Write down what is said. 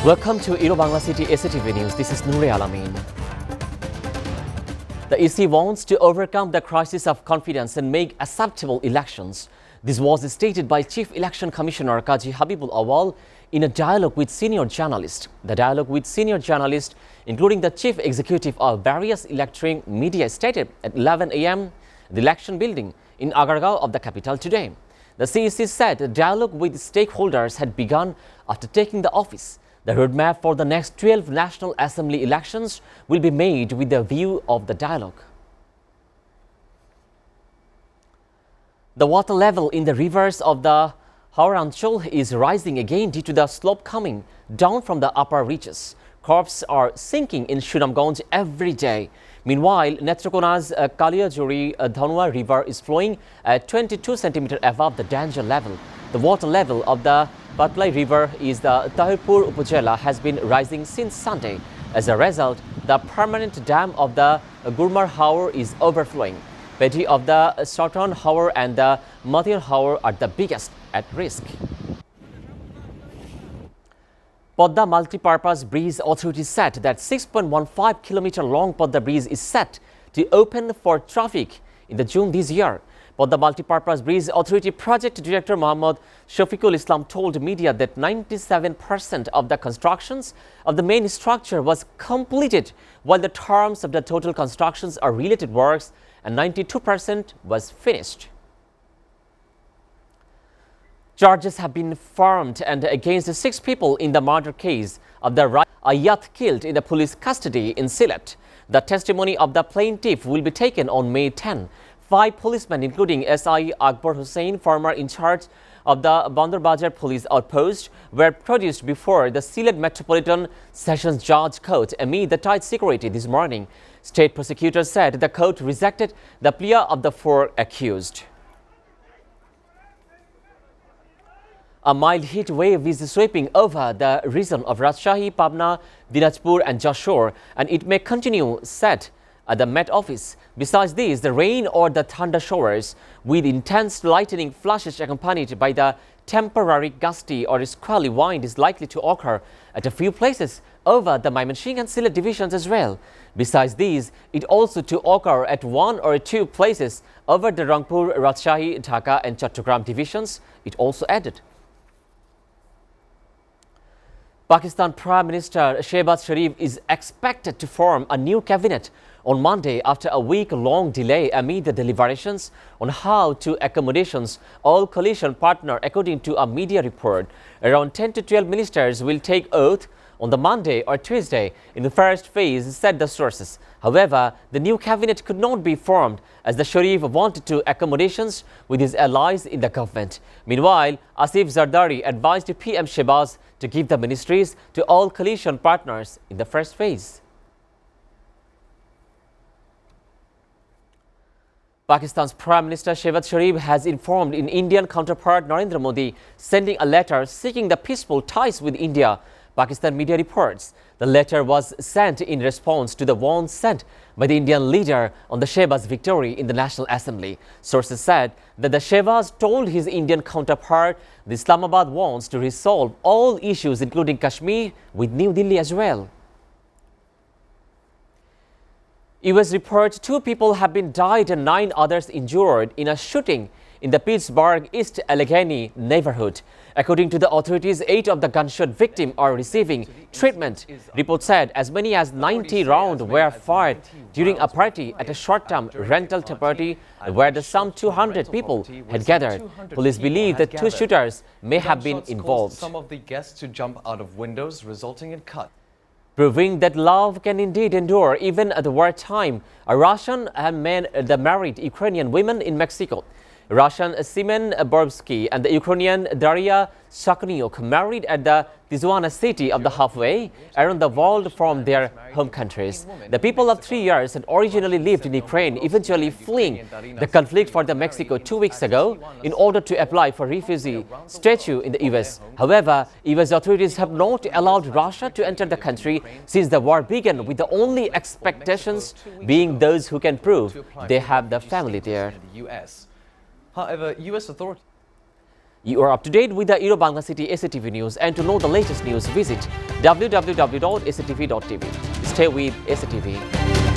Welcome to Bangla City SATV News. This is Noor Alamin. The EC wants to overcome the crisis of confidence and make acceptable elections. This was stated by Chief Election Commissioner Kazi Habibul Awal in a dialogue with senior journalists. The dialogue with senior journalists, including the chief executive of various electoral media, stated at 11 a.m. the election building in Agargaon of the capital today. The CEC said a dialogue with stakeholders had begun after taking the office. The roadmap for the next 12 National Assembly elections will be made with the view of the dialogue. The water level in the rivers of the Hauranchal is rising again due to the slope coming down from the upper reaches. Crops are sinking in Sunamganj every day. Meanwhile, Netrakona's Kaliajuri Dhanua river is flowing at 22 centimeters above the danger level. The water level of the Patlai river is the Tahirpur Upazila has been rising since Sunday. As a result, the permanent dam of the Gurmar Haur is overflowing. Petty of the Sartan Haur and the Matir Haur are the biggest at risk. Podda Multi-Purpose Bridge Authority said that 6.15 kilometer long Podda Bridge is set to open for traffic in the June this year. Podda Multi-Purpose Bridge Authority Project Director Mohammad Shafiqul Islam told media that 97% of the constructions of the main structure was completed, while the terms of the total constructions are related works and 92% was finished. Charges have been formed and against the 6 people in the murder case of the Ayat killed in the police custody in Sylhet. The testimony of the plaintiff will be taken on May 10. 5 policemen, including SI Akbar Hussain, former in charge of the Bandarbajar police outpost, were produced before the Sylhet Metropolitan Sessions Judge Court amid the tight security this morning. State prosecutors said the court rejected the plea of the 4 accused. A mild heat wave is sweeping over the region of Rajshahi, Pabna, Dinajpur and Jashore, and it may continue, said at the Met Office. Besides this, the rain or the thunder showers with intense lightning flashes accompanied by the temporary gusty or squally wind is likely to occur at a few places over the Mymensingh and Sylhet divisions as well. Besides these, it also to occur at 1 or 2 places over the Rangpur, Rajshahi, Dhaka and Chattogram divisions, it also added. Pakistan Prime Minister Shehbaz Sharif is expected to form a new cabinet on Monday after a week-long delay amid the deliberations on how to accommodations all coalition partner, according to a media report. Around 10 to 12 ministers will take oath on the Monday or Tuesday in the first phase, said the sources. However, the new cabinet could not be formed as the Sharif wanted to accommodations with his allies in the government. Meanwhile, Asif Zardari advised PM Shehbaz to give the ministries to all coalition partners in the first phase. Pakistan's Prime Minister Shehbaz Sharif has informed in Indian counterpart Narendra Modi, sending a letter seeking the peaceful ties with India. Pakistan media reports the letter was sent in response to the one sent by the Indian leader on the Shehbaz victory in the National Assembly. Sources said that the Shehbaz told his Indian counterpart that Islamabad wants to resolve all issues, including Kashmir, with New Delhi as well. US report 2 people have been died and 9 others injured in a shooting in the Pittsburgh East Allegheny neighborhood. According to the authorities, 8 of the gunshot victims are receiving treatment. Reports said as many as 90 rounds were fired during a party at a short-term rental party where some 200 people had gathered. Police believe that 2 shooters may have been involved. Some of the guests to jump out of windows, resulting in cuts. Proving that love can indeed endure even at the wartime, a Russian man married Ukrainian women in Mexico. Russian Semen Borbsky and the Ukrainian Daria Shakniuk married at the Tijuana city of the halfway around the world from their home countries. The people of 3 years had originally lived in Ukraine, eventually fleeing the conflict for the Mexico 2 weeks ago in order to apply for refugee status in the US. However, US authorities have not allowed Russia to enter the country since the war began, with the only expectations being those who can prove they have the family there. However, US authorities You are up to date with the Bangla City SATV news, and to know the latest news, visit www.satv.tv. Stay with SATV.